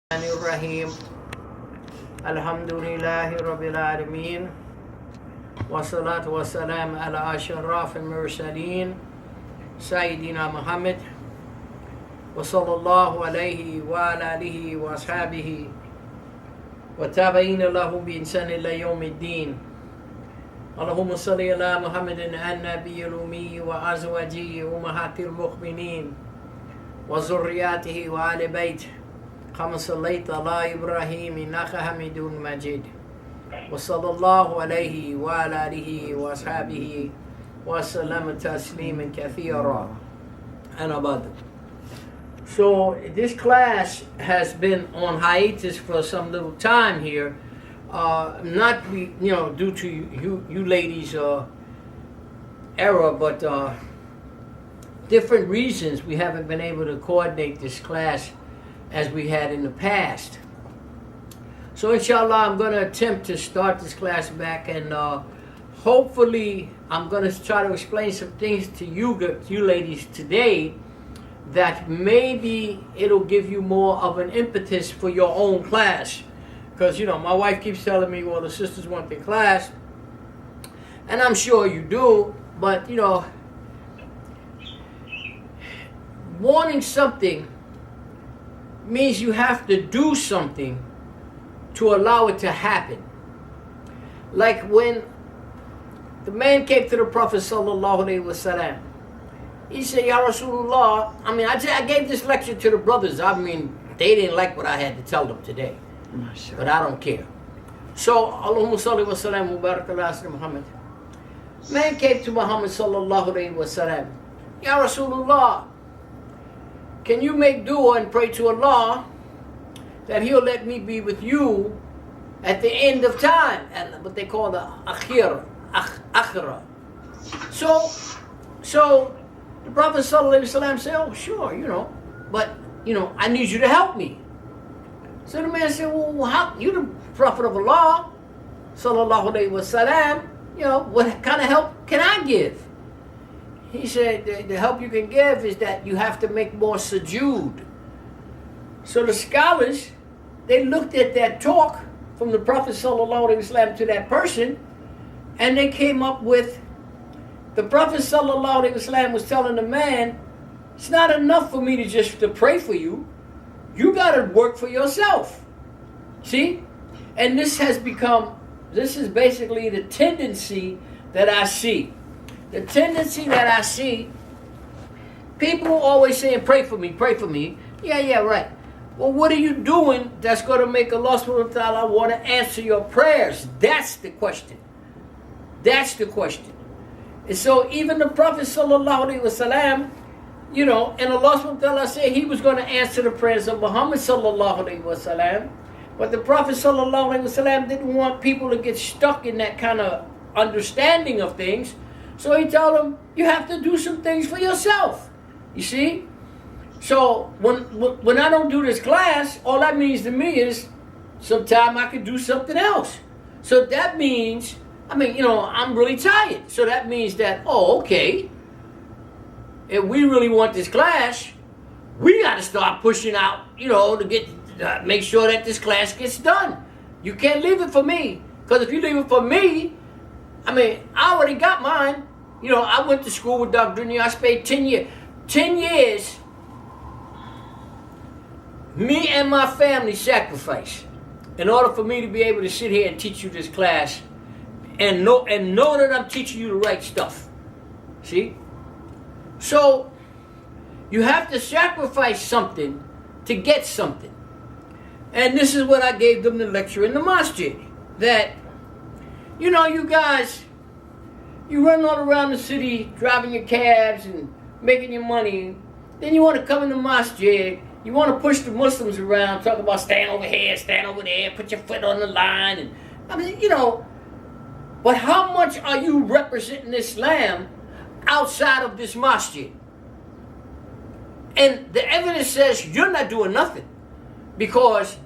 Bismillahirrahmanirrahim. Alhamdulillahi Rabbil Alameen. Wassalatu wassalam ala ashraf al-mursaleen. Sayyidina Muhammad. Wa sallallahu alayhi wa ala alihi wa ashabihi. Wa tabi'ina lahu bi insan ila yawmiddin. Allahumma salli ala Muhammadin an-nabiyyil ummi wa azwajihi ummahatil mu'minin. Wa zurriyatihi wa ali baytihi. كما صليت على إبراهيم إنك حميد مجيد وصلى الله عليه وعلى آله وأصحابه وسلم تسليما كثيرا أما بعد. So this class has been on hiatus for some little time here, not due to you ladies' error, but different reasons we haven't been able to coordinate this class as we had in the past. So inshallah, I'm going to attempt to start this class back, and hopefully I'm going to try to explain some things to you ladies today that maybe it'll give you more of an impetus for your own class. Because, my wife keeps telling me, well, the sisters want their class, and I'm sure you do, but, wanting something means you have to do something to allow it to happen. Like when the man came to the Prophet sallallahu alaihi wasallam, he said, "Ya Rasulullah," I gave this lecture to the brothers. They didn't like what I had to tell them today, but I don't care. So, Allahumma salli wa sallam wa barak ala Sayyidina Muhammad. Man came to Muhammad sallallahu alaihi wasallam, "Ya Rasulullah, can you make dua and pray to Allah that He'll let me be with you at the end of time?" And what they call the akhirah. So the Prophet ﷺ said, "Oh, sure, but I need you to help me." So the man said, "Well, how? You the Prophet of Allah, sallallahu alaihi wasallam. What kind of help can I give?" He said, the help you can give is that you have to make more sujood. So the scholars, they looked at that talk from the Prophet ﷺ to that person, and they came up with, the Prophet ﷺ was telling the man, it's not enough for me to pray for you. You got to work for yourself. See? And this is basically the tendency that I see. The tendency that I see, people always saying, pray for me, pray for me. Yeah, right. Well, what are you doing that's going to make Allah subhanahu wa ta'ala want to answer your prayers? That's the question. That's the question. And so even the Prophet sallallahu alaihi wasallam, and Allah subhanahu wa ta'ala said He was going to answer the prayers of Muhammad sallallahu alaihi wasallam. But the Prophet sallallahu alaihi wasallam didn't want people to get stuck in that kind of understanding of things. So He told them, you have to do some things for yourself. You see? So when I don't do this class, all that means to me is sometime I could do something else. So that means, I'm really tired. So that means that, okay, if we really want this class, we got to start pushing out, to make sure that this class gets done. You can't leave it for me. Because if you leave it for me, I already got mine. I went to school with Dr. Dunya. I spent 10 years. 10 years, me and my family sacrificed in order for me to be able to sit here and teach you this class and know that I'm teaching you the right stuff. See? So, you have to sacrifice something to get something. And this is what I gave them the lecture in the masjid. That, you guys, you run all around the city driving your cabs and making your money. Then you want to come in the masjid. You want to push the Muslims around, talk about stand over here, stand over there, put your foot on the line. And but how much are you representing Islam outside of this masjid? And the evidence says you're not doing nothing because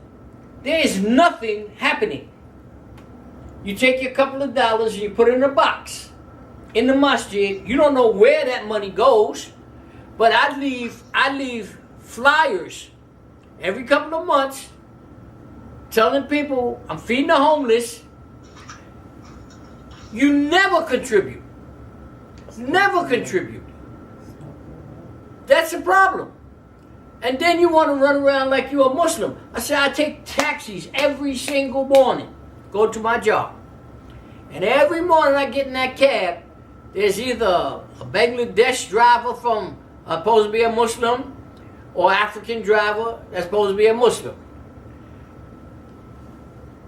there is nothing happening. You take your couple of dollars and you put it in a box in the masjid. You don't know where that money goes, but I leave flyers every couple of months telling people I'm feeding the homeless, you never contribute. Never contribute. That's the problem. And then you want to run around like you're a Muslim. I say I take taxis every single morning, go to my job. And every morning I get in that cab, there's either a Bangladesh driver from supposed to be a Muslim, or African driver that's supposed to be a Muslim.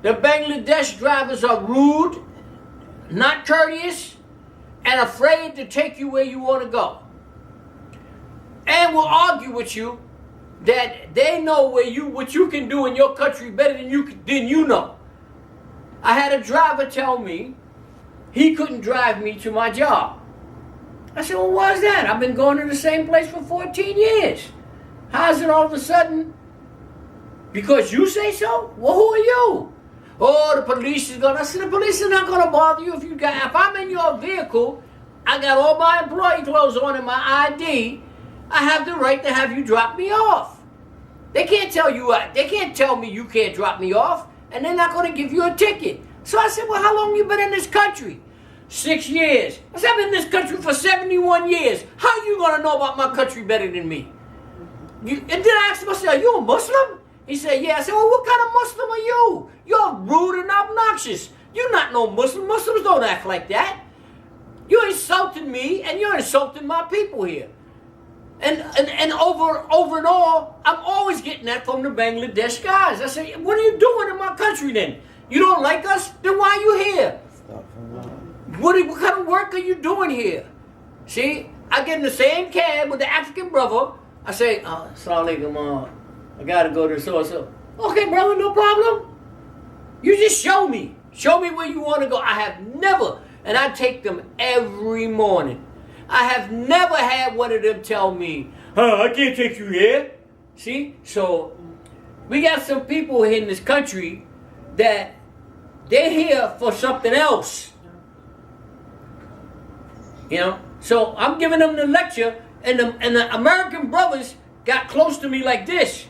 The Bangladesh drivers are rude, not courteous, and afraid to take you where you want to go. And will argue with you that they know what you can do in your country better than you know. I had a driver tell me he couldn't drive me to my job. I said, well, why is that? I've been going to the same place for 14 years. How's it all of a sudden? Because you say so? Well, who are you? Oh, the police is going to... I said, the police is not going to bother you if I'm in your vehicle, I got all my employee clothes on and my ID, I have the right to have you drop me off. They can't tell me you can't drop me off, and they're not going to give you a ticket. So I said, well, how long you been in this country? 6 years. I said, I've been in this country for 71 years. How are you going to know about my country better than me? And then I asked him, I said, are you a Muslim? He said, yeah. I said, well, what kind of Muslim are you? You're rude and obnoxious. You're not no Muslim. Muslims don't act like that. You're insulting me, and you're insulting my people here. And over and all, I'm always getting that from the Bangladesh guys. I say, what are you doing in my country then? You don't like us? Then why are you here? What kind of work are you doing here? See, I get in the same cab with the African brother. I say, Assalamu alaikum, I gotta go to so-and-so. Okay, brother, no problem. You just show me. Show me where you want to go. I have never, and I take them every morning. I have never had one of them tell me, I can't take you here. See? So, we got some people here in this country that they're here for something else. You know? So, I'm giving them the lecture, and the American brothers got close to me like this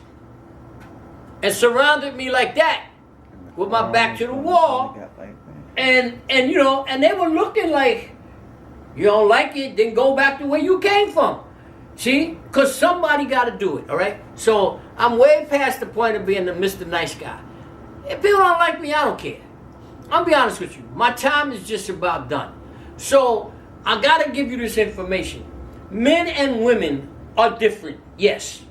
and surrounded me like that with my back to the wall. And you know, and they were looking like, you don't like it, then go back to where you came from. See? Because somebody got to do it, all right? So I'm way past the point of being the Mr. Nice Guy. If people don't like me, I don't care. I'll be honest with you. My time is just about done. So I got to give you this information. Men and women are different, yes.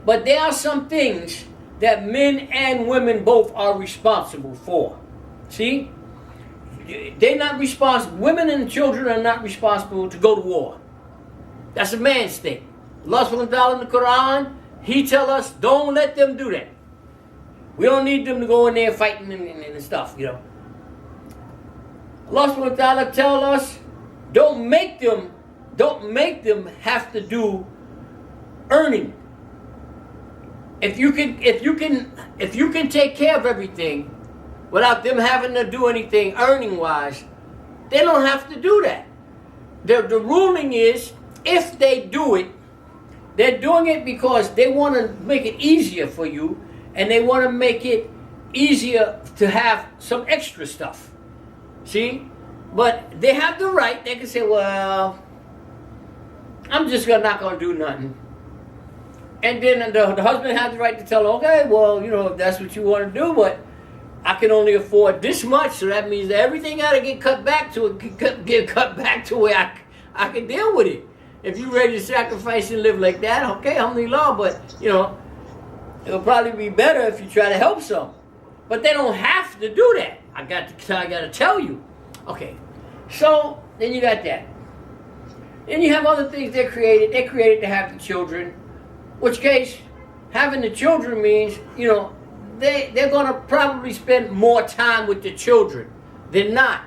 But there are some things that men and women both are responsible for. See? They're not responsible. Women and children are not responsible to go to war. That's a man's thing. Allah subhanahu wa ta'ala in the Quran, He tell us, don't let them do that. We don't need them to go in there fighting and stuff, you know. Allah subhanahu wa ta'ala tell us, don't make them have to do earning. If you can take care of everything without them having to do anything earning-wise, they don't have to do that. The ruling is, if they do it, they're doing it because they want to make it easier for you, and they want to make it easier to have some extra stuff. See? But they have the right, they can say, well, I'm just not going to do nothing. And then the husband has the right to tell her, okay, well, you know, if that's what you want to do, but I can only afford this much, so that means that everything got to get cut back to where I can deal with it. If you're ready to sacrifice and live like that, okay, alhamdulillah, but, you know, it'll probably be better if you try to help some. But they don't have to do that. I got to tell you. Okay, so then you got that. Then you have other things they created. They created to have the children, which case, having the children means, you know, they're going to probably spend more time with the children than not.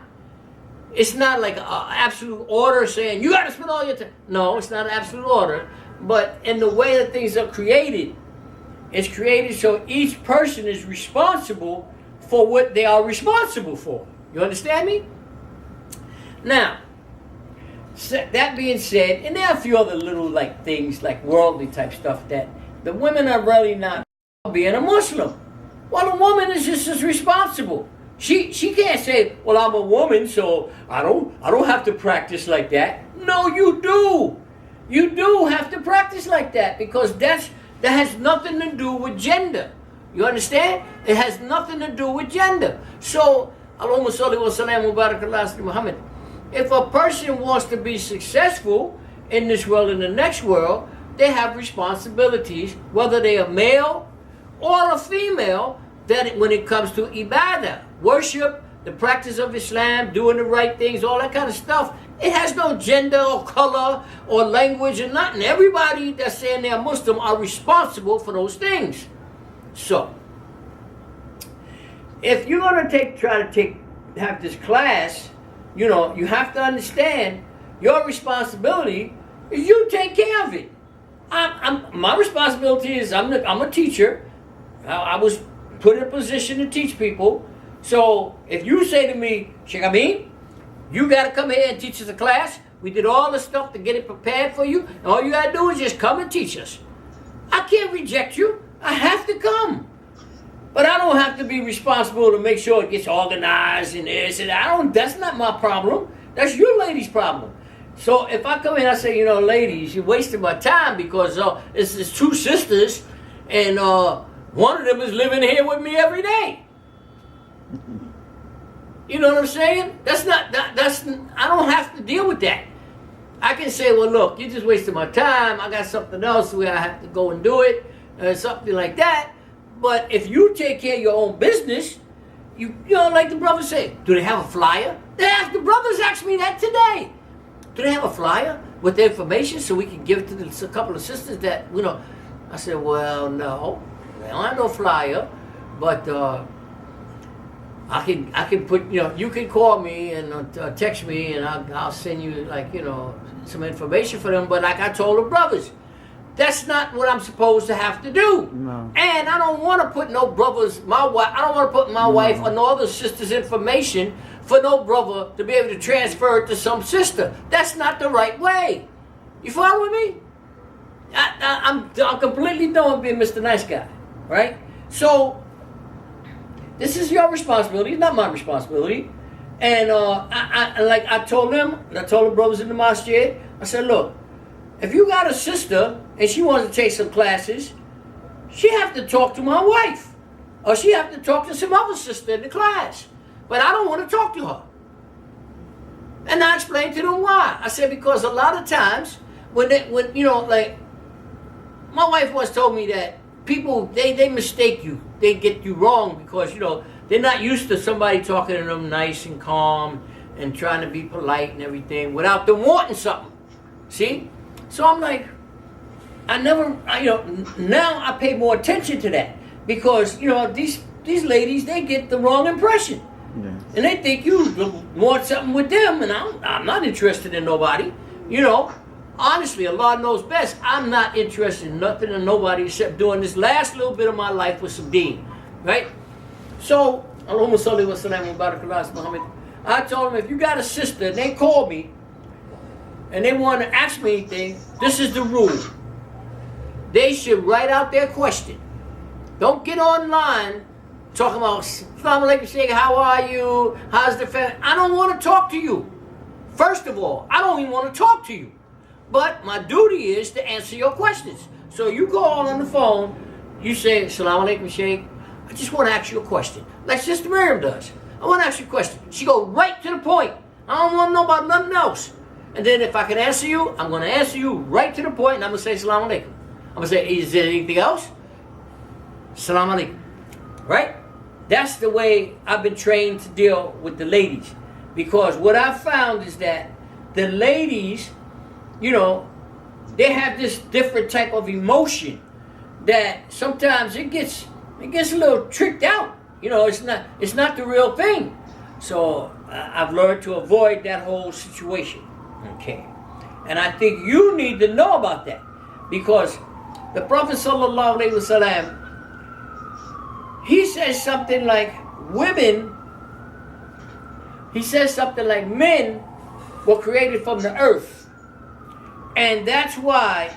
It's not like an absolute order saying, you got to spend all your time. No, it's not an absolute order. But in the way that things are created, it's created so each person is responsible for what they are responsible for. You understand me? Now, that being said, and there are a few other little like things, like worldly type stuff, that the women are really not being a Muslim. Well, a woman is just as responsible. She can't say, well, I'm a woman, so I don't have to practice like that. No, you do. You do have to practice like that, because that has nothing to do with gender. You understand? It has nothing to do with gender. So, Allahumma salli wa sallam wa barakallahu ala Muhammad. If a person wants to be successful in this world and the next world, they have responsibilities, whether they are male or a female, that when it comes to ibadah, worship, the practice of Islam, doing the right things, all that kind of stuff. It has no gender or color or language or nothing. Everybody that's saying they're Muslim are responsible for those things. So, if you're going to have this class, you know, you have to understand your responsibility is you take care of it. My responsibility is I'm a teacher. I was put in a position to teach people. So if you say to me, Sheikh Ameen, you got to come here and teach us a class. We did all the stuff to get it prepared for you. And all you got to do is just come and teach us. I can't reject you. I have to come. But I don't have to be responsible to make sure it gets organized and this and that. That's not my problem. That's your ladies' problem. So if I come in and I say, you know, ladies, you're wasting my time because it's two sisters and one of them is living here with me every day. You know what I'm saying? I don't have to deal with that. I can say, well, look, you're just wasting my time. I got something else where I have to go and do it, something like that. But if you take care of your own business, you know, like the brothers say, do they have a flyer? The brothers asked me that today. Do they have a flyer with the information so we can give it to a couple of sisters that, you know? I said, well, no, they don't have no flyer, but I can put, you know, you can call me and text me and I'll send you, like, you know, some information for them. But like I told the brothers, that's not what I'm supposed to have to do. No. And I don't want to put no brothers, I don't want to put my wife or no other sister's information for no brother to be able to transfer it to some sister. That's not the right way. You follow me? I'm completely done being Mr. Nice Guy, right? So, this is your responsibility, not my responsibility. And I told them, and I told the brothers in the mosque here, I said, look, if you got a sister and she wants to take some classes, she have to talk to my wife. Or she have to talk to some other sister in the class. But I don't want to talk to her. And I explained to them why. I said, because a lot of times, when you know, like, my wife once told me that people, they mistake you. They get you wrong because, you know, they're not used to somebody talking to them nice and calm and trying to be polite and everything without them wanting something. See? So I'm like, now I pay more attention to that because, you know, these ladies, they get the wrong impression. Yes. And they think you want something with them, and I'm not interested in nobody. You know, honestly, Allah knows best. I'm not interested in nothing and nobody except doing this last little bit of my life with some deen. Right? So, Allahumma salli wa sallam wa barakallahu Muhammad. I told them, if you got a sister and they call me and they want to ask me anything, this is the rule. They should write out their question. Don't get online talking about, Assalamu alaikum, Sheikh, how are you? How's the family? I don't want to talk to you. First of all, I don't even want to talk to you. But my duty is to answer your questions. So you call on the phone, you say, Assalamu alaikum, Sheikh, I just want to ask you a question. Like Sister Miriam does. I want to ask you a question. She goes right to the point. I don't want to know about nothing else. And then if I can answer you, I'm going to answer you right to the point, and I'm going to say Assalamu alaikum. I'm going to say, is there anything else? Assalamu alaikum. Right? That's the way I've been trained to deal with the ladies. Because what I've found is that the ladies, you know, they have this different type of emotion that sometimes it gets a little tricked out. You know, it's not the real thing. So I've learned to avoid that whole situation. Okay. And I think you need to know about that. Because the Prophet sallallahu alaihi wasallam, he says something like men were created from the earth. And that's why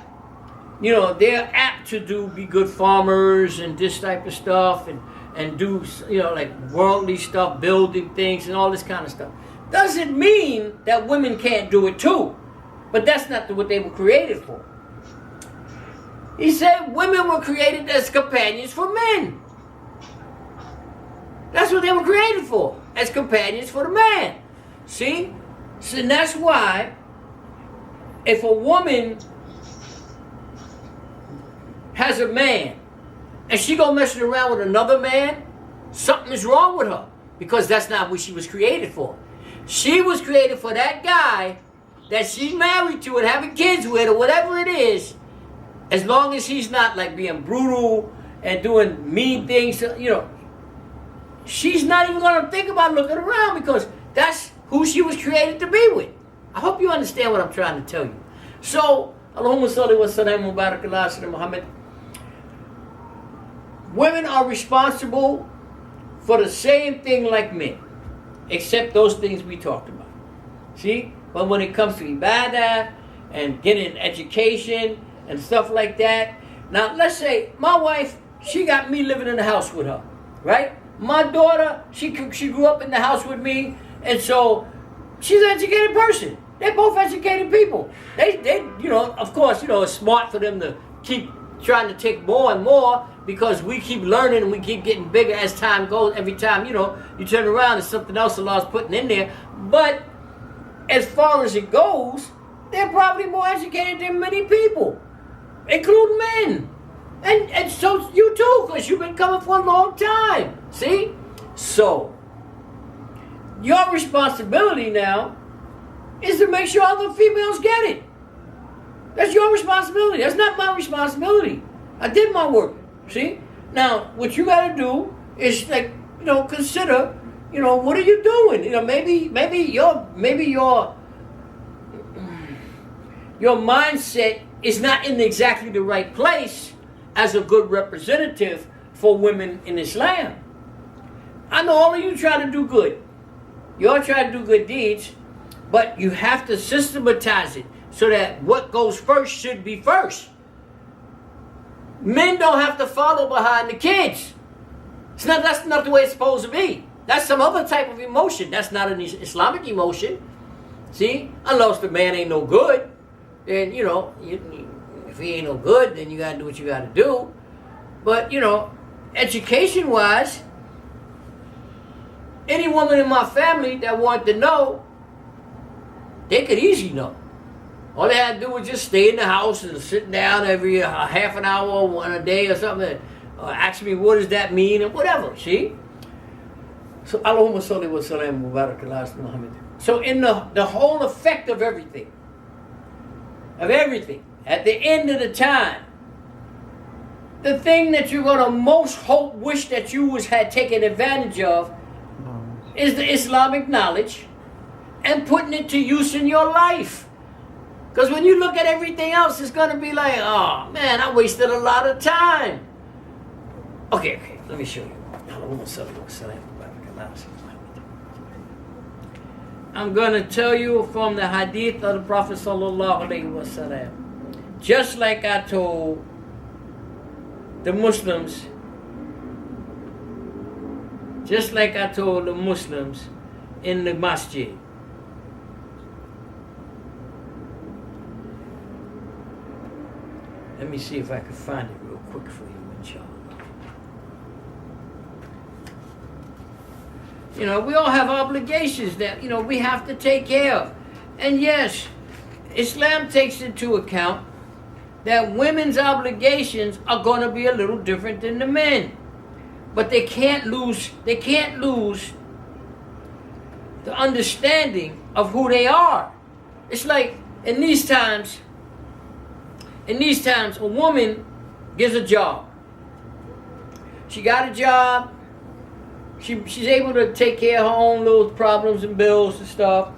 they're apt to be good farmers and this type of stuff and do, like worldly stuff, building things and all this kind of stuff. Doesn't mean that women can't do it too. But that's not what they were created for. He said women were created as companions for men. That's what they were created for, as companions for the man. See? So that's why if a woman has a man and she go messing around with another man, something is wrong with her, because that's not what she was created for. She was created for that guy that she's married to and having kids with, or whatever it is, as long as he's not like being brutal and doing mean things, she's not even going to think about looking around, because that's who she was created to be with. I hope you understand what I'm trying to tell you. So, Allahumma salli wa sallam wa barak ala Sayyidina Muhammad. Women are responsible for the same thing like men, except those things we talked about. See? But when it comes to ibadah and getting education and stuff like that. Now, let's say my wife, she got me living in the house with her, right? My daughter, she grew up in the house with me, and so she's an educated person. They're both educated people. They of course, it's smart for them to keep trying to take more and more, because we keep learning and we keep getting bigger as time goes. Every time, you turn around, there's something else Allah's putting in there. But as far as it goes, they're probably more educated than many people, including men. And so you too, because you've been coming for a long time. See? So, your responsibility now is to make sure other females get it. That's your responsibility. That's not my responsibility. I did my work. See? Now, what you got to do is consider, what are you doing? Maybe your mindset is not in exactly the right place as a good representative for women in Islam. I know all of you try to do good. You all try to do good deeds, but you have to systematize it so that what goes first should be first. Men don't have to follow behind the kids. That's not the way it's supposed to be. That's some other type of emotion. That's not an Islamic emotion. See? Unless the man ain't no good, then, if he ain't no good, then you got to do what you got to do. But, education-wise, any woman in my family that wanted to know, they could easily know. All they had to do was just stay in the house and sit down every half an hour or a day or something, or ask me what does that mean or whatever, see? So, Allahumma salli wa sallam wa barak ala Sayyidina Muhammad. So in the whole effect of everything, at the end of the time, the thing that you're going to most wish that you had taken advantage of is the Islamic knowledge and putting it to use in your life. Because when you look at everything else, it's going to be like, oh man, I wasted a lot of time. Okay, let me show you. I'm going to tell you from the hadith of the Prophet sallallahu alaihi wasallam. Just like I told the Muslims, in the masjid. Let me see if I can find it real quick for you, inshallah. We all have obligations that, we have to take care of. And yes, Islam takes into account that women's obligations are going to be a little different than the men. But they can't lose the understanding of who they are. It's like in these times, a woman gets a job. She got a job. She's able to take care of her own little problems and bills and stuff.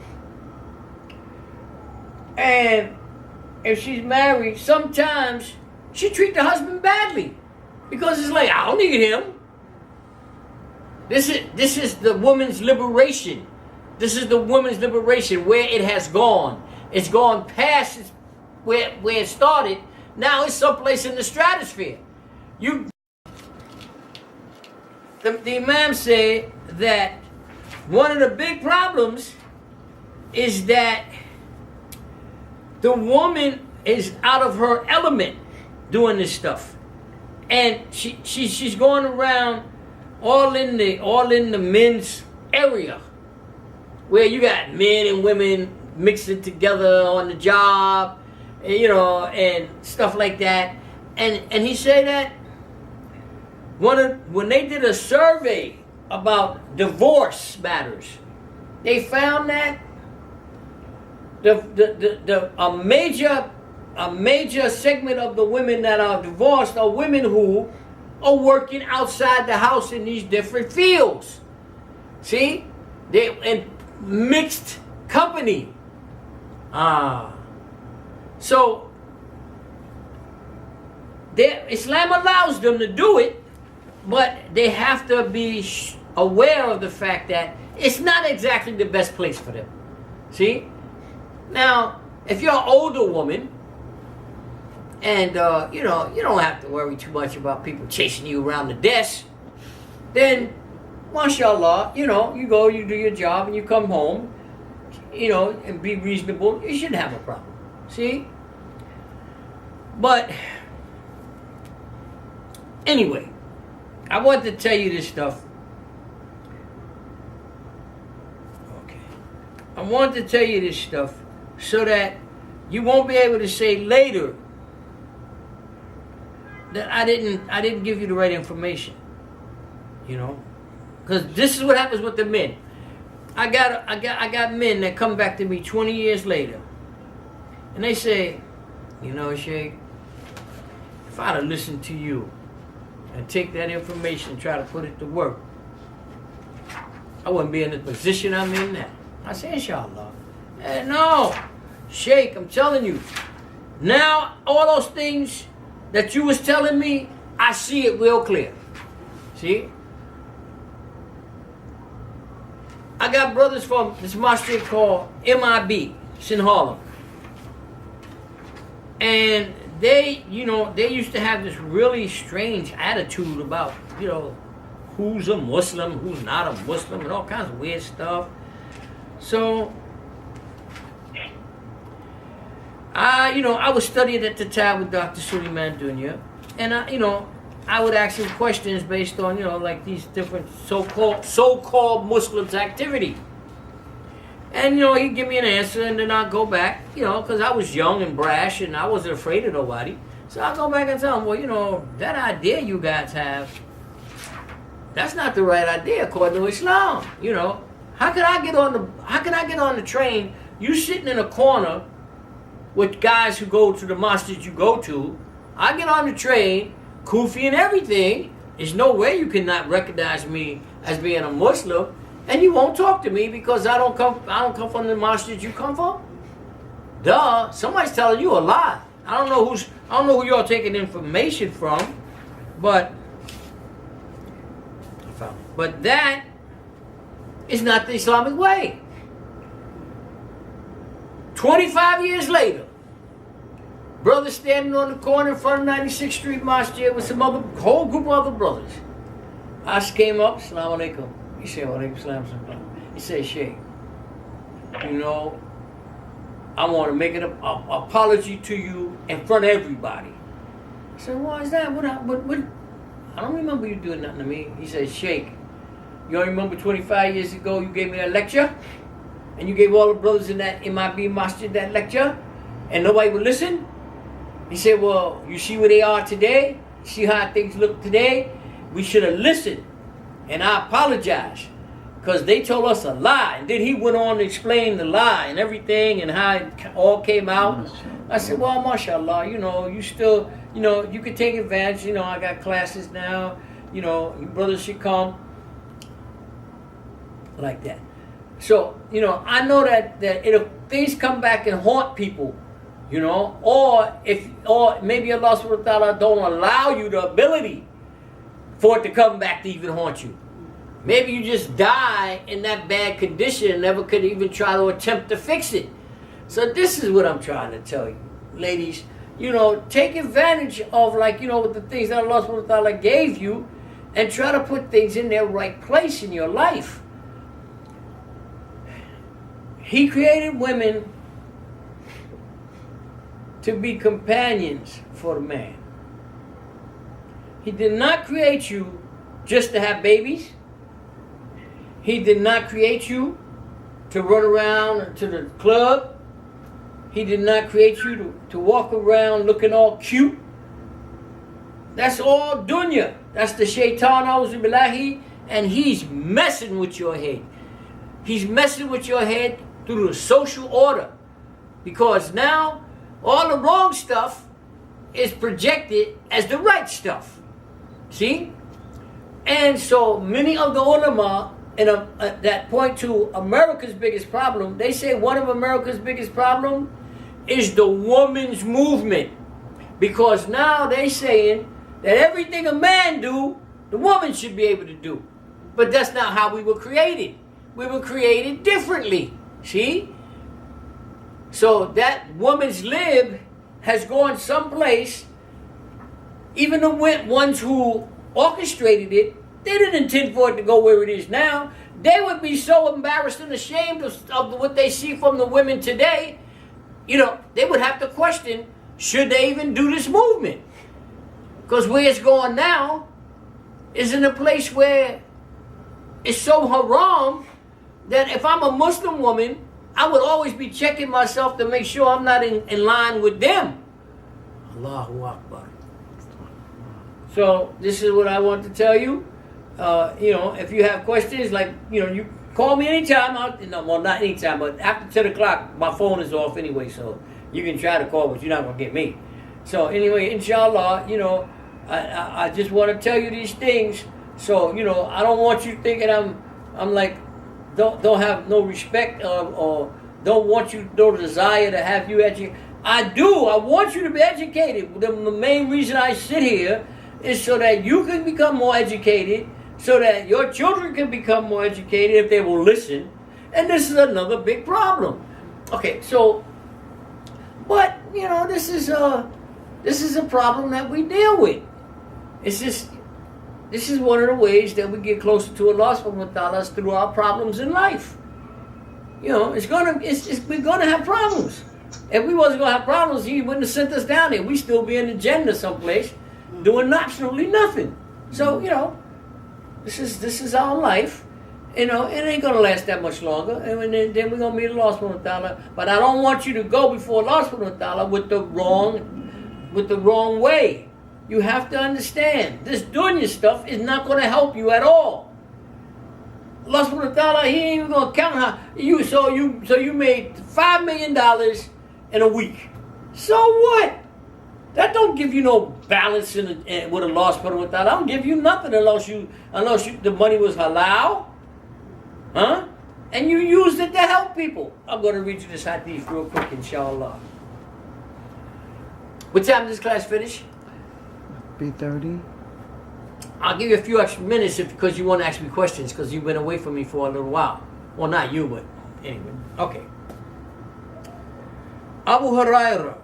And if she's married, sometimes she treats the husband badly, because it's like, I don't need him. This is the woman's liberation. This is the woman's liberation, where it has gone. It's gone past where it started Now it's someplace in the stratosphere. The Imam said that one of the big problems is that the woman is out of her element doing this stuff, and she's going around all in the men's area, where you got men and women mixing together on the job, and stuff like that. And he said that when they did a survey about divorce matters, they found that a major segment of the women that are divorced are women who are working outside the house in these different fields. See, they in mixed company. So Islam allows them to do it, but they have to be aware of the fact that it's not exactly the best place for them. See? Now, if you're an older woman, and you don't have to worry too much about people chasing you around the desk, then, mashallah, you go, you do your job, and you come home, and be reasonable, you shouldn't have a problem. See? But, anyway, I want to tell you this stuff. Okay. I want to tell you this stuff so that you won't be able to say later that I didn't give you the right information. Because this is what happens with the men. I got men that come back to me 20 years later, and they say, Sheikh, if I'd have listened to you and take that information and try to put it to work, I wouldn't be in the position I'm in now. I say, inshallah. And no, Sheikh, I'm telling you, now all those things that you was telling me, I see it real clear. See? I got brothers from this masjid called MIB. It's in Harlem. And they used to have this really strange attitude about, who's a Muslim, who's not a Muslim, and all kinds of weird stuff. So, I was studying at the time with Dr. Suleiman Dunya, and I would ask him questions based on, like these different so-called Muslims' activity. And, he'd give me an answer, and then I'd go back, because I was young and brash, and I wasn't afraid of nobody. So I'd go back and tell him, well, that idea you guys have, that's not the right idea according to Islam. How can I get on the train? You sitting in a corner with guys who go to the masjid you go to. I get on the train, Kufi and everything. There's no way you cannot recognize me as being a Muslim, and you won't talk to me because I don't come from the masjid you come from. Duh, somebody's telling you a lie. I don't know who you're taking information from, but that is not the Islamic way. 25 years later, brother standing on the corner in front of 96th Street Masjid with some whole group of other brothers. I came up, Assalamu alaikum. He said, wa alaikum salam. He said, Sheikh, I want to make an apology to you in front of everybody. I said, why is that? What? I don't remember you doing nothing to me. He said, Sheikh, you don't remember 25 years ago you gave me that lecture? And you gave all the brothers in MIB Masjid that lecture? And nobody would listen? He said, well, you see where they are today? See how things look today? We should have listened. And I apologize. Because they told us a lie. And then he went on to explain the lie and everything and how it all came out. I said, well, mashallah, you still, you can take advantage. I got classes now. You brothers should come. Like that. So, I know that things come back and haunt people, or maybe Allah subhanahu wa ta'ala don't allow you the ability for it to come back to even haunt you. Maybe you just die in that bad condition and never could even try to attempt to fix it. So this is what I'm trying to tell you. Ladies, take advantage of the things that Allah subhanahu wa ta'ala gave you and try to put things in their right place in your life. He created women to be companions for the man. He did not create you just to have babies. He did not create you to run around to the club. He did not create you to walk around looking all cute. That's all dunya. That's the shaitan, a'udhu billahi, and he's messing with your head. He's messing with your head through the social order. Because now, all the wrong stuff is projected as the right stuff. See? And so many of the ulama that point to America's biggest problem, they say one of America's biggest problem is the woman's movement. Because now they saying that everything a man do, the woman should be able to do. But that's not how we were created. We were created differently. See? So that woman's lib has gone someplace. Even the ones who orchestrated it, they didn't intend for it to go where it is now. They would be so embarrassed and ashamed of what they see from the women today. They would have to question, should they even do this movement? Because where it's going now is in a place where it's so haram that if I'm a Muslim woman, I would always be checking myself to make sure I'm not in line with them. Allahu Akbar. So this is what I want to tell you. If you have questions, you call me anytime. Not anytime, but after 10 o'clock, my phone is off anyway, so you can try to call, but you're not going to get me. So anyway, inshallah, I just want to tell you these things. So, I don't want you thinking I'm like, don't have no respect or don't want you, no desire to have you educated. I do. I want you to be educated. The main reason I sit here is so that you can become more educated, so that your children can become more educated if they will listen. And this is another big problem. Okay, so, but this is a problem that we deal with. It's just, this is one of the ways that we get closer to Allah subhanahu wa ta'ala is through our problems in life. We're gonna have problems. If we wasn't gonna have problems, He wouldn't have sent us down here. We still be in the Jannah someplace, doing absolutely nothing. So this is our life. It ain't gonna last that much longer, and then we're gonna meet Allah subhanahu wa ta'ala. But I don't want you to go before Allah subhanahu wa ta'ala with the wrong way. You have to understand, this dunya stuff is not going to help you at all. Allah subhanahu wa ta'ala, He ain't even going to count how you made $5 million in a week. So what? That don't give you no balance with Allah subhanahu wa ta'ala. I don't give you nothing unless the money was halal. Huh? And you used it to help people. I'm going to read you this hadith real quick, inshallah. What time does this class finish? 3:30. I'll give you a few extra minutes because you want to ask me questions because you've been away from me for a little while. Well, not you, but anyway. Okay. Abu Hurairah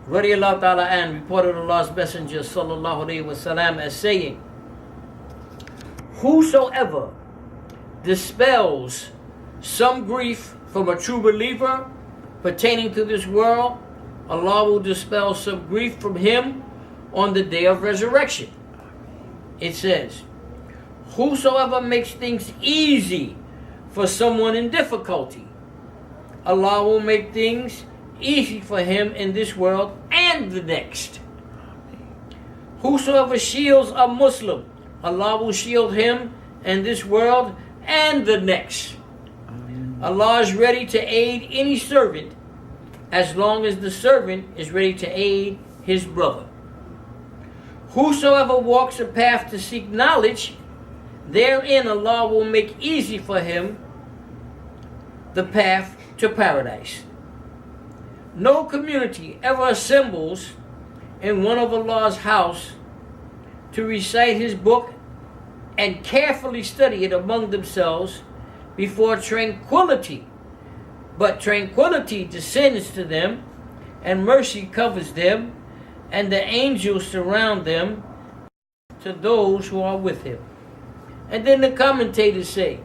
radiyallahu ta'ala an reported Allah's Messenger sallallahu alayhi wa sallam as saying, whosoever dispels some grief from a true believer pertaining to this world, Allah will dispel some grief from him on the day of resurrection. It says, whosoever makes things easy for someone in difficulty, Allah will make things easy for him in this world and the next. Whosoever shields a Muslim, Allah will shield him in this world and the next. Allah is ready to aid any servant as long as the servant is ready to aid his brother. Whosoever walks a path to seek knowledge, therein Allah will make easy for him the path to paradise. No community ever assembles in one of Allah's house to recite His book and carefully study it among themselves before tranquility. But tranquility descends to them, and mercy covers them, and the angels surround them to those who are with him. And then the commentators say,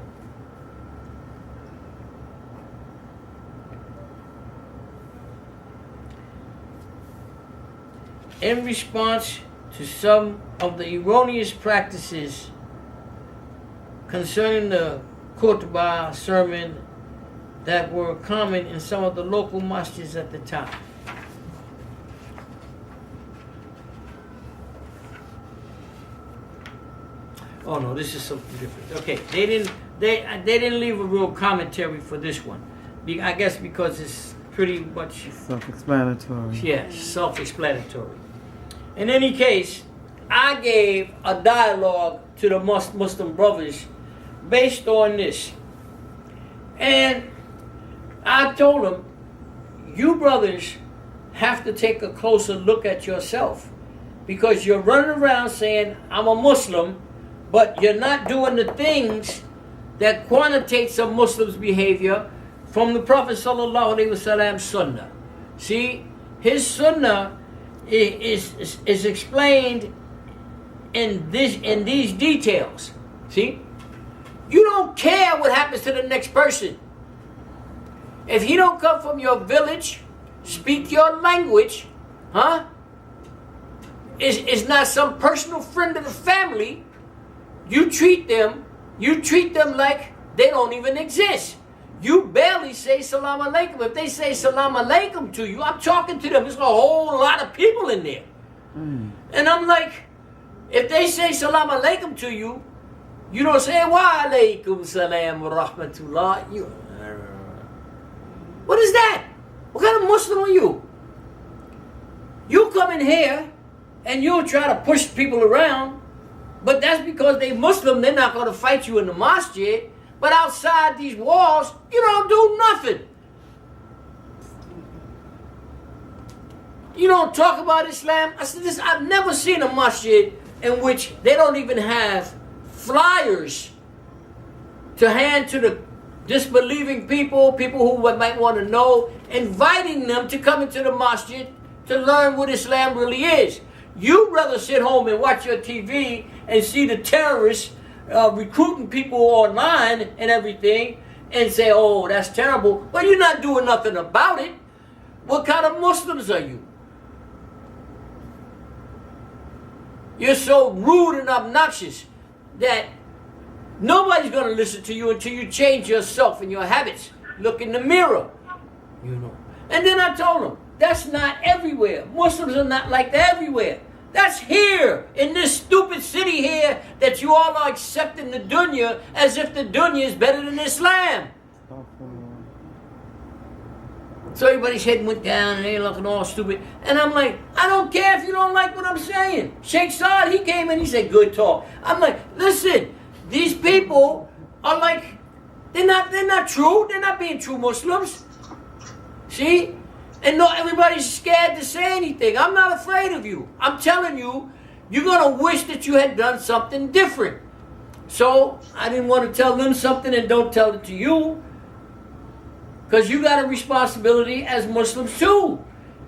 in response to some of the erroneous practices concerning the khutbah sermon that were common in some of the local masjids at the time. Oh no, this is something different. Okay, they didn't leave a real commentary for this one. I guess because it's pretty much self-explanatory. Yes, self-explanatory. In any case, I gave a dialogue to the Muslim brothers based on this. And I told them, you brothers have to take a closer look at yourself, because you're running around saying, I'm a Muslim, but you're not doing the things that quantitate some Muslims' behavior from the Prophet sallallahu alaihi wasallam's sunnah. See, his sunnah is explained in these details. See, you don't care what happens to the next person. If he don't come from your village, speak your language, is not some personal friend of the family, you treat them like they don't even exist. You barely say salam alaikum. If they say salam alaikum to you, I'm talking to them. There's a whole lot of people in there. And I'm like, if they say salam alaikum to you, you don't say wa alaikum salam wa rahmatullah. What is that? What kind of Muslim are you? You come in here and you'll try to push people around, but that's because they Muslim. They're not going to fight you in the masjid. But outside these walls, you don't do nothing. You don't talk about Islam. I said this. I've never seen a masjid in which they don't even have flyers to hand to the disbelieving people who might want to know, inviting them to come into the masjid to learn what Islam really is. You'd rather sit home and watch your TV and see the terrorists recruiting people online and everything and say, oh, that's terrible, but you're not doing nothing about it. What kind of Muslims are you? You're so rude and obnoxious that nobody's going to listen to you until you change yourself and your habits. Look in the mirror, you know. And then I told them, that's not everywhere. Muslims are not like that everywhere. That's here, in this stupid city here, that you all are accepting the dunya as if the dunya is better than Islam. So everybody's head went down and they're looking all stupid. And I'm like, I don't care if you don't like what I'm saying. Sheikh Saad, he came in, he said, good talk. I'm like, listen, these people are like, they're not true. They're not being true Muslims. See? And no, everybody's scared to say anything. I'm not afraid of you. I'm telling you, you're going to wish that you had done something different. So I didn't want to tell them something and don't tell it to you. Because you got a responsibility as Muslims too.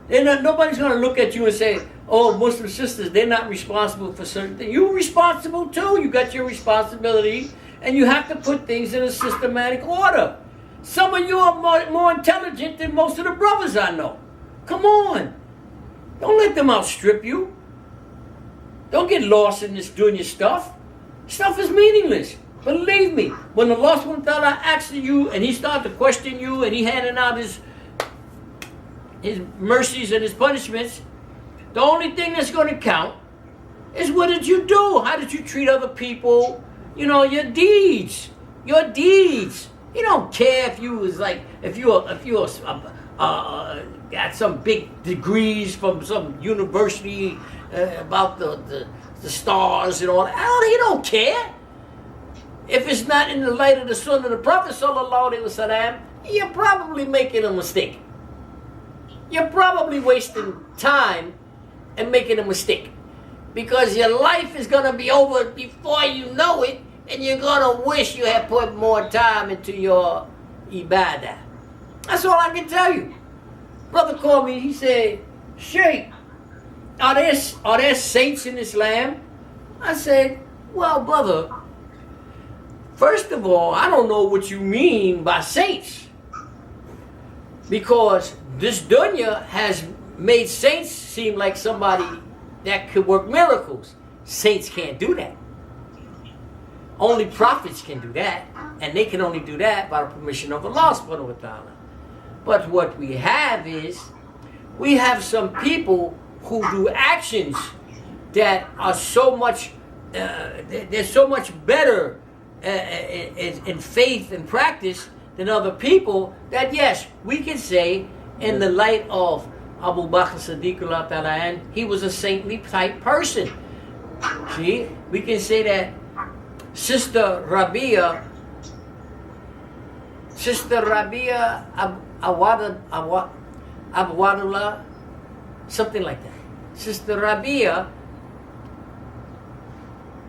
Nobody's going to look at you and say, oh, Muslim sisters, they're not responsible for certain things. You're responsible too. You got your responsibility. And you have to put things in a systematic order. Some of you are more intelligent than most of the brothers I know. Come on. Don't let them outstrip you. Don't get lost in this dunya stuff. Stuff is meaningless. Believe me. When Allah subhanahu wa ta'ala asks you and he starts to question you and he handing out his mercies and his punishments, the only thing that's going to count is what did you do? How did you treat other people? You know, your deeds. Your deeds. He don't care if you was like, if you got some big degrees from some university about the stars and all that. He don't care. If it's not in the light of the Sunnah of the Prophet sallallahu alaihi wasallam, you're probably making a mistake. You're probably wasting time and making a mistake, because your life is gonna be over before you know it. And you're going to wish you had put more time into your ibadah. That's all I can tell you. Brother called me, he said, Sheikh, are there saints in Islam? I said, well, brother, first of all, I don't know what you mean by saints. Because this dunya has made saints seem like somebody that could work miracles. Saints can't do that. Only prophets can do that. And they can only do that by the permission of Allah subhanahu wa ta'ala. But what we have is, we have some people who do actions that are so much, they're so much better in faith and practice than other people, that yes, we can say in the light of Abu Bakr Siddiqullah ta'ala, and he was a saintly type person. See, we can say that Sister Rabia Awadullah, something like that. Sister Rabia,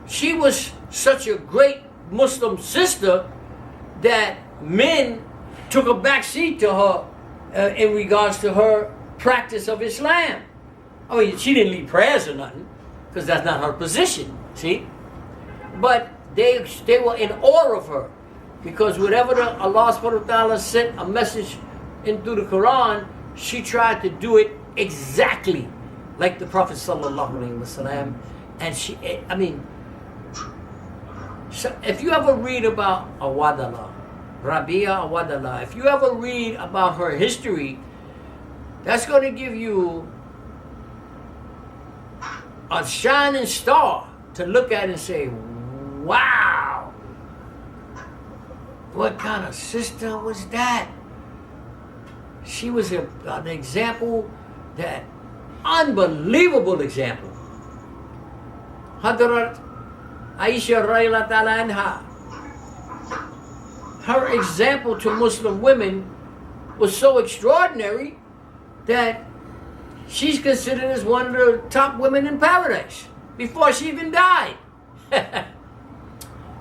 she was such a great Muslim sister that men took a back seat to her in regards to her practice of Islam. I mean, she didn't lead prayers or nothing, because that's not her position, see? But they were in awe of her, because whatever Allah subhanahu wa ta'ala sent a message in through the Quran, she tried to do it exactly like the Prophet sallallahu alaihi wasallam. And she, I mean, so if you ever read about Awadullah, Rabia Awadullah, if you ever read about her history, that's going to give you a shining star to look at and say, wow, what kind of sister was that? She was an example, that unbelievable example. Hadrat Aisha Rayla Ta'ala Anha, her example to Muslim women was so extraordinary that she's considered as one of the top women in paradise before she even died.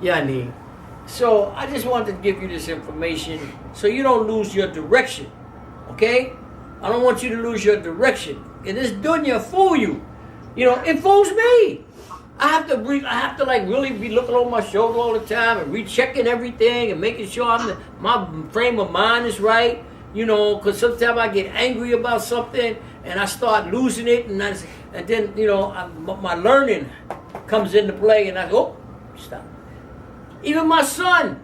Yani. So I just wanted to give you this information so you don't lose your direction. Okay? I don't want you to lose your direction. And this dunya fool you. You know, it fools me. I have to like really be looking over my shoulder all the time and rechecking everything and making sure my frame of mind is right. You know, because sometimes I get angry about something and I start losing it, and then, you know, my learning comes into play, and I go, oh, stop. Even my son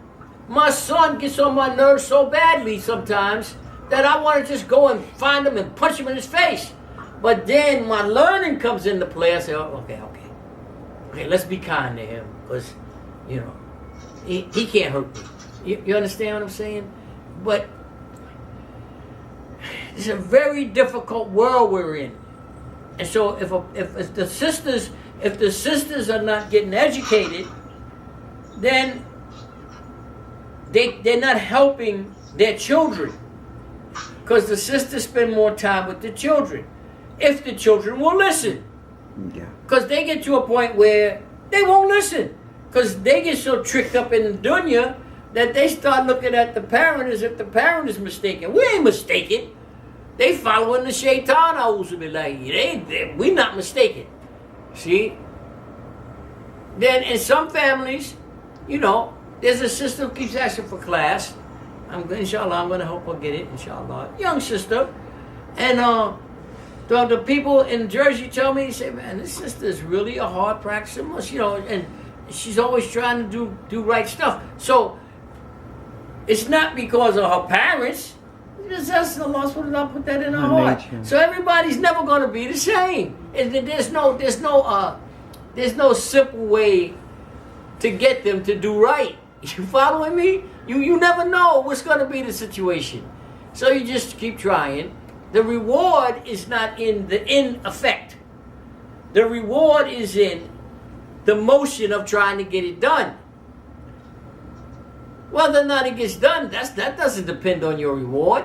gets on my nerves so badly sometimes that I want to just go and find him and punch him in his face. But then my learning comes into play. I say, oh, okay, let's be kind to him, because, you know, he can't hurt me. You understand what I'm saying? But it's a very difficult world we're in. And so if the sisters are not getting educated, then they're not helping their children, because the sisters spend more time with the children, if the children will listen. Yeah. Because they get to a point where they won't listen, because they get so tricked up in the dunya that they start looking at the parent as if the parent is mistaken. We ain't mistaken. They following the shaitan, a'udhu billahi. We not mistaken. See? Then in some families, you know, there's a sister who keeps asking for class. Inshallah, I'm going to help her get it, inshallah. Young sister. And the people in Jersey tell me, they say, man, this sister is really a hard practicer, you know, and she's always trying to do right stuff. So it's not because of her parents. It's just Allah subhanahu put that in her heart. Nature. So everybody's never going to be the same. And there's no simple way to get them to do right. You following me? You never know what's going to be the situation. So you just keep trying. The reward is not in the end effect. The reward is in the motion of trying to get it done. Whether or not it gets done, that doesn't depend on your reward.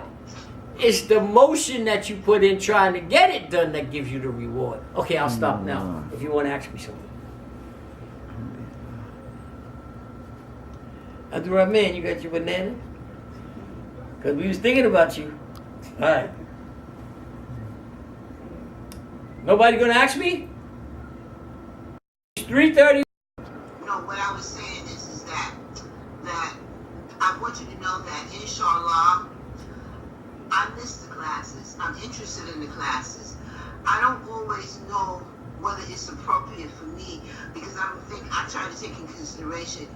It's the motion that you put in trying to get it done that gives you the reward. Okay, I'll stop now if you want to ask me something. Abdul Rahman, you got your banana? Because we was thinking about you. All right. Nobody gonna ask me? It's 3:30. No, what I was saying is that I want you to know that inshallah, I miss the classes. I'm interested in the classes. I don't always know whether it's appropriate for me because I try to take in consideration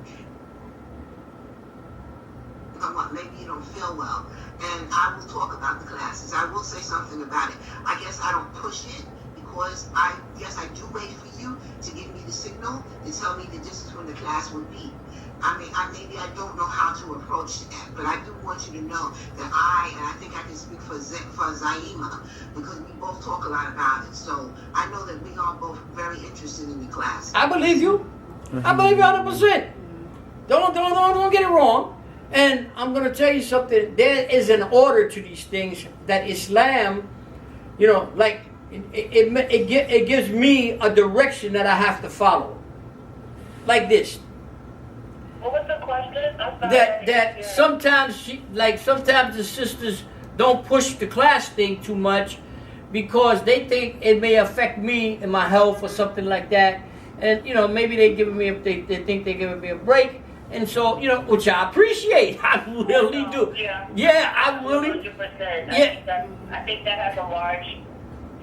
maybe you don't feel well, and I will talk about the classes. I will say something about it. I guess I don't push it because I do wait for you to give me the signal to tell me that this is when the class will be. I mean, maybe I don't know how to approach that, but I do want you to know that and I think I can speak for Zaima, because we both talk a lot about it. So I know that we are both very interested in the class. I believe you. I believe you 100%. Don't get it wrong. And I'm going to tell you something. There is an order to these things that Islam, like it gives me a direction that I have to follow. Like this. What was the question? That sometimes the sisters don't push the class thing too much because they think it may affect me and my health or something like that. And maybe they think they're giving me a break. And so, which I appreciate. I really do. Yeah, I really. 100%. I think that has a large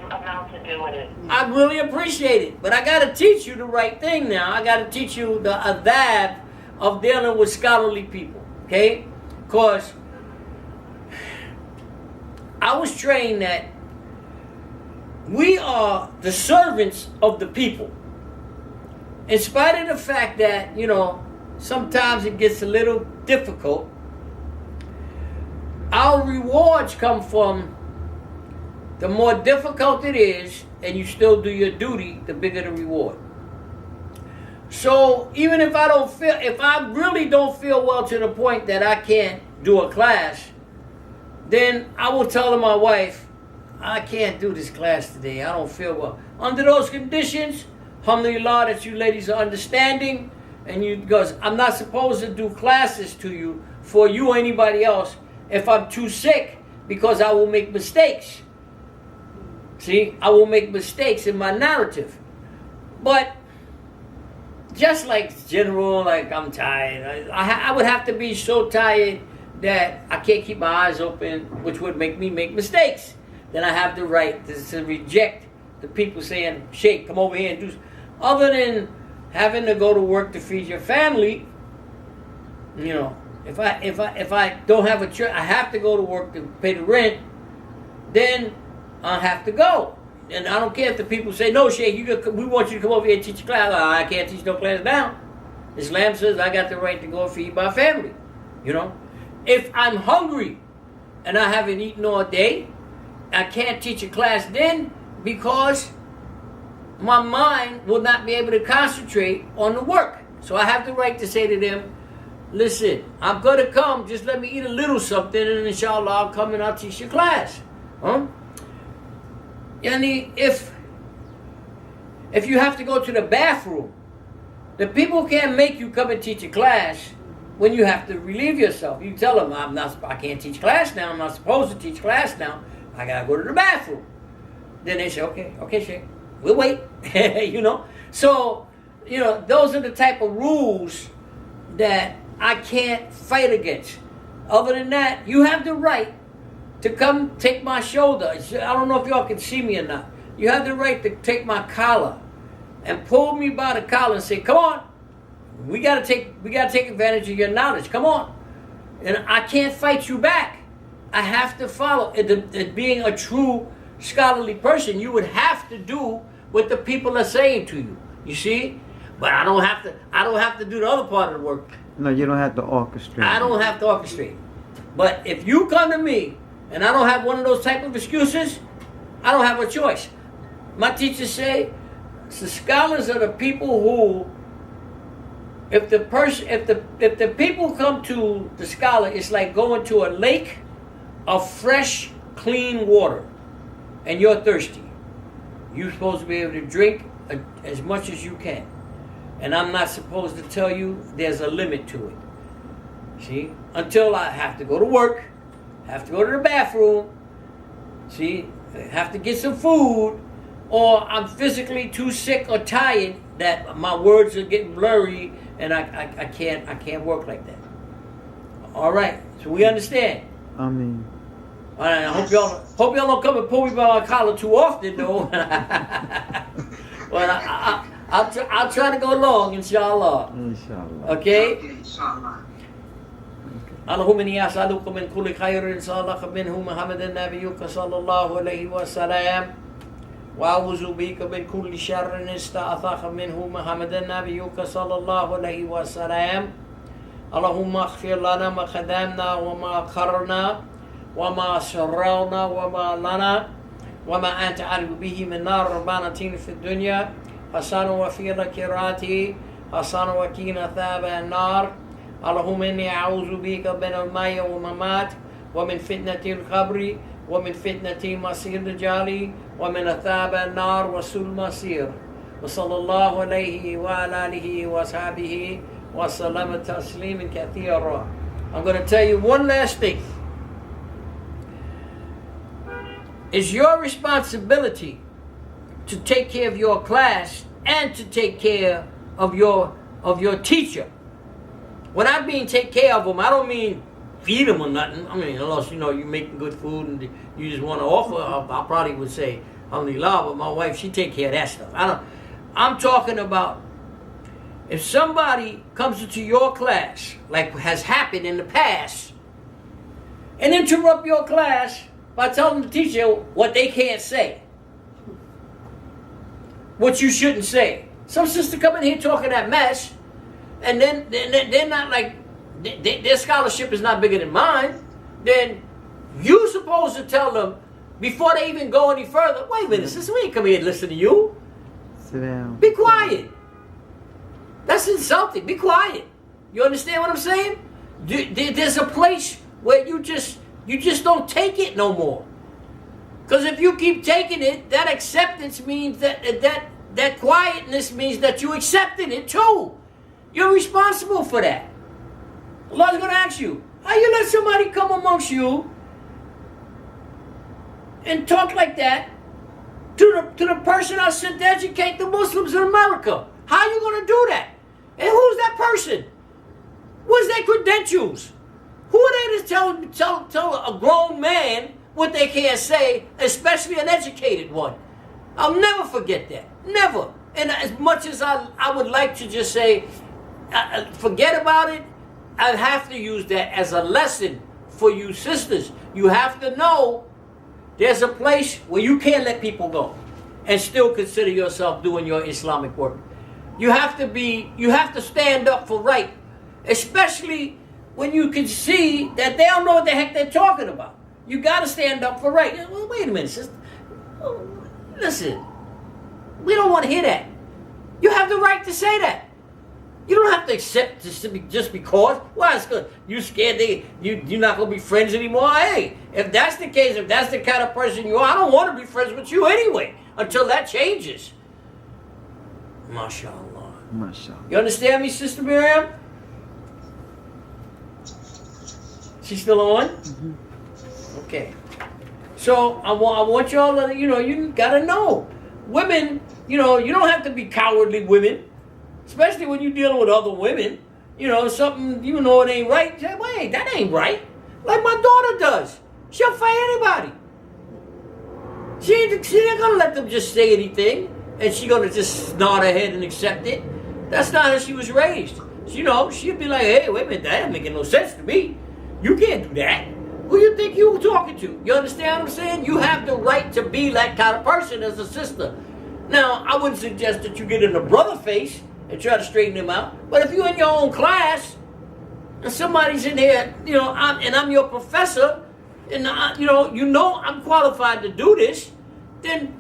amount to do with it. I really appreciate it. But I got to teach you the right thing now. I got to teach you the adab of dealing with scholarly people. Okay? Because I was trained that we are the servants of the people. In spite of the fact that, sometimes it gets a little difficult. Our rewards come from the more difficult it is, and you still do your duty, the bigger the reward. So even if I really don't feel well to the point that I can't do a class, then I will tell my wife, I can't do this class today. I don't feel well. Under those conditions, alhamdulillah that you ladies are understanding. And because I'm not supposed to do classes to you for you or anybody else if I'm too sick, because I will make mistakes. See, I will make mistakes in my narrative. But just like general, like I'm tired, I would have to be so tired that I can't keep my eyes open, which would make me make mistakes. Then I have the right to reject the people saying, Sheikh, come over here and do. Other than having to go to work to feed your family, if I don't have I have to go to work to pay the rent, then I have to go. And I don't care if the people say, no, Sheikh, we want you to come over here and teach a class. I can't teach no class now. Islam says I got the right to go and feed my family. If I'm hungry and I haven't eaten all day, I can't teach a class then because my mind will not be able to concentrate on the work. So I have the right to say to them, listen, I'm going to come, just let me eat a little something, and inshallah I'll come and I'll teach your class. Yani, if you have to go to the bathroom, the people can't make you come and teach a class when you have to relieve yourself. You tell them, I can't teach class now, I'm not supposed to teach class now, I got to go to the bathroom. Then they say, okay, Sheikh. We'll wait, So, those are the type of rules that I can't fight against. Other than that, you have the right to come take my shoulder. I don't know if y'all can see me or not. You have the right to take my collar and pull me by the collar and say, come on, we gotta take advantage of your knowledge. Come on. And I can't fight you back. I have to follow. Being a true scholarly person, you would have to do what the people are saying to you. You see? But I don't have to do the other part of the work. No, you don't have to orchestrate. I don't have to orchestrate. But if you come to me and I don't have one of those type of excuses, I don't have a choice. My teachers say the scholars are the people who, if the people come to the scholar, it's like going to a lake of fresh, clean water. And you're thirsty. You're supposed to be able to drink as much as you can. And I'm not supposed to tell you there's a limit to it. See? Until I have to go to work, have to go to the bathroom, see? Have to get some food, or I'm physically too sick or tired that my words are getting blurry and I can't work like that. All right, so we understand. Ameen. All right, I hope y'all don't come and pull me by my collar too often, though. But I'll try to go long, inshallah. Inshallah. Okay. Inshallah. اللهم إني أسألك من كل خير سألك منه محمد نبيك صلى الله عليه وسلم وأعوذ بك من كل شر استعاذك منه محمد نبيك صلى الله عليه وسلم اللهم اغفر لنا ما قدمنا وما أخرنا وما أسررنا وما لنا وما أنت أعلم به من نار ربنا آتنا في الدنيا حسنة وفي الآخرة حسنة وقنا عذاب النار اللهم إني أعوذ بك من الماء والممات ومن فتنة القبر ومن فتنة مسير الدجال ومن عذاب النار وسوء المصير وصلى الله عليه وعلى آله وصحبه وسلم تسليما كثيرا. I'm going to tell you one last thing. It's your responsibility to take care of your class and to take care of your teacher. When I mean take care of them, I don't mean feed them or nothing. I mean, unless you're making good food and you just want to offer, I probably would say, alhamdulillah, but my wife, she take care of that stuff. I'm talking about if somebody comes into your class, like has happened in the past, and interrupt your class by telling the teacher what they can't say, what you shouldn't say. Some sister come in here talking that mess, and then they're not like, their scholarship is not bigger than mine. Then you supposed to tell them before they even go any further, wait a minute, sister, we ain't come here to listen to you. Sit down. Be quiet. That's insulting. Be quiet. You understand what I'm saying? There's a place where you just don't take it no more. Because if you keep taking it, that acceptance means that quietness means that you accepted it too. You're responsible for that. Allah's going to ask you, how you let somebody come amongst you and talk like that to the person I sent to educate the Muslims in America? How are you going to do that? And who's that person? What's their credentials? Who are they to tell a grown man what they can't say, especially an educated one? I'll never forget that. Never. And as much as I would like to just say, forget about it, I have to use that as a lesson for you sisters. You have to know there's a place where you can't let people go and still consider yourself doing your Islamic work. You have to stand up for right, especially when you can see that they don't know what the heck they're talking about. You got to stand up for right. Well, wait a minute, sister. Listen, we don't want to hear that. You have the right to say that. You don't have to accept just because. Well, it's good. You scared you're not going to be friends anymore? Hey, if that's the case, if that's the kind of person you are, I don't want to be friends with you anyway until that changes. MashaAllah. MashaAllah. You understand me, Sister Miriam? She's still on? Mm-hmm. Okay. So I want y'all to, you got to know. Women, you don't have to be cowardly women. Especially when you're dealing with other women. Something, it ain't right. You say, wait, that ain't right. Like my daughter does. She'll fight anybody. She ain't going to let them just say anything. And she going to just nod her head and accept it. That's not how she was raised. She'll be like, hey, wait a minute, that ain't making no sense to me. You can't do that. Who you think you were talking to? You understand what I'm saying? You have the right to be that kind of person as a sister. Now, I wouldn't suggest that you get in the brother face and try to straighten them out. But if you're in your own class and somebody's in here, I'm your professor, and I'm qualified to do this, then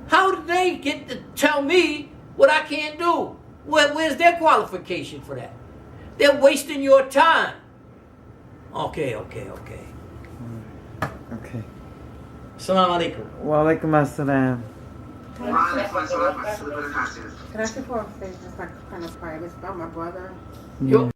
how do they get to tell me what I can't do? Where's their qualification for that? They're wasting your time. Okay. Okay. Assalamu alaikum. Wa alaikum assalam. Can I say for a favor, just like kind of private about my brother? Yeah.